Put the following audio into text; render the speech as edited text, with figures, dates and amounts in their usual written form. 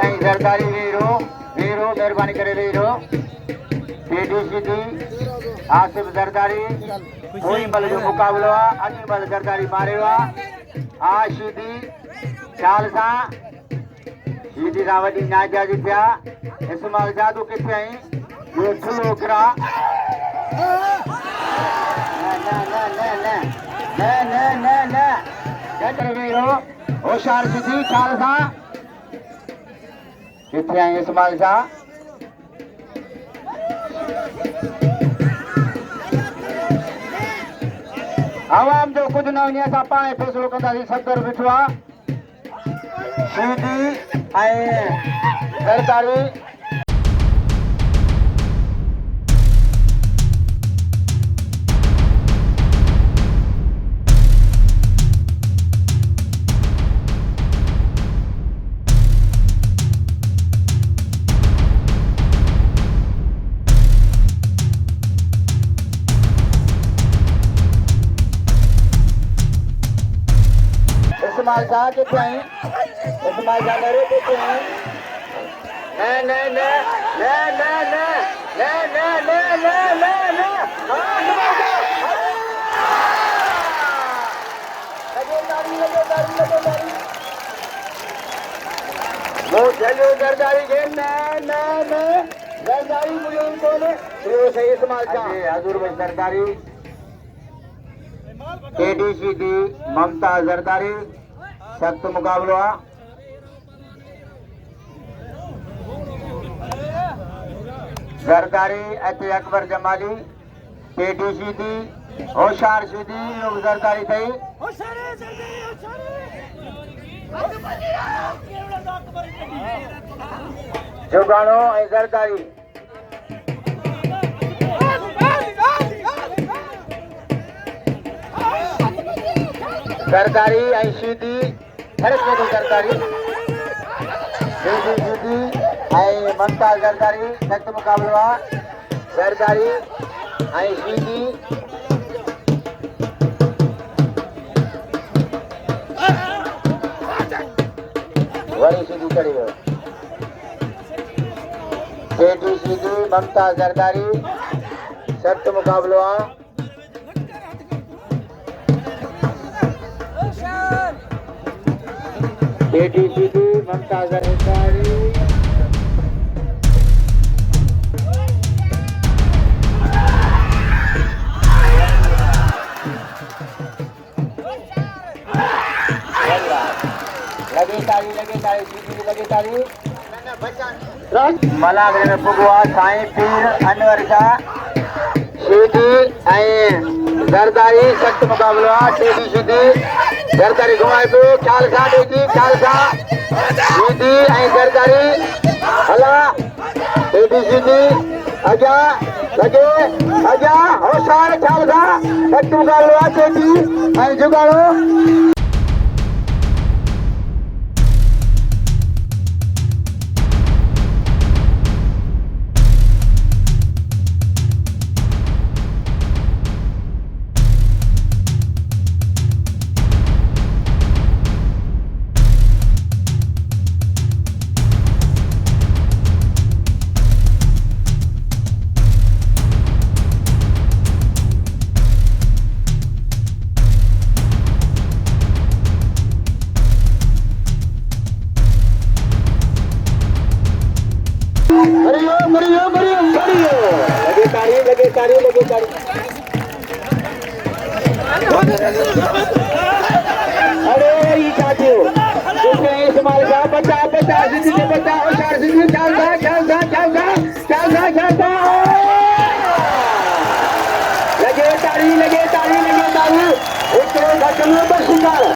ऐं ज़रदारी वीरो मेहरबानी करे वीरो PDCD आसिफ ज़रदारी होईमल जो मुकाबलो आहे अनिमल ज़रदारी मारियो आहे आशीदी ख़्याल सां सीधी सां वॾी नाजाजी थिया इस्माइल जादू किथे आई ॿियो थुलो किरा न जटर वीरो होशियार सीधी ख़्याल सां किथे आई इस्माइल शाह आवाम जो कुछ न वञे असां पाण फ़ैसिलो कंदासीं सदर बीठो आहे सीधी ऐं ज़रदारी इस्माइल शाह किथे आई इस्माइल शाह नरे किथे आई वो चलो ज़रदारी के ज़रदारी मुझे कोने वो सही इस्माइल शाह हजूर भाई ज़रदारी PDCD ममता ज़रदारी सख्त मुकाबलो आहे ज़रदारी अते अकबर जमाली PDCD होशियार सीधी ज़रदारी थई जुगाणो ऐं ज़रदारी ज़रदारी ऐं सीधी हरक में ज़रदारी सीधी ऐं ममता ज़रदारी सख्त मुकाबलो आहे ज़रदारी ऐं सीधी वरी सीधी चढ़ी वियो PDCD ममता ज़रदारी सख्त मुकाबलो आहे PDCD ममता ज़रदारी लगे ताली सीधी लगे ताली मलागरे में पुगवा साईं पीर अनवर शाह सीधी ऐं ज़रदारी सख्त मुकाबलो आहे PDCD ज़रदारी घुमाए पियो ख़्याल सां ॾेजी ख़्याल सां सीधी ऐं ज़रदारी हला PDCD अॻियां लगे अॻियां होशियार ख़्याल सां सख्त मुकाबलो आहे चेटी ऐं जुगाड़ो लगे तारी अरे ये चाचू इस्माइल शाह बचा सीधी से बचा होशियार सीधी चल लगे तारी उतरे घट में बस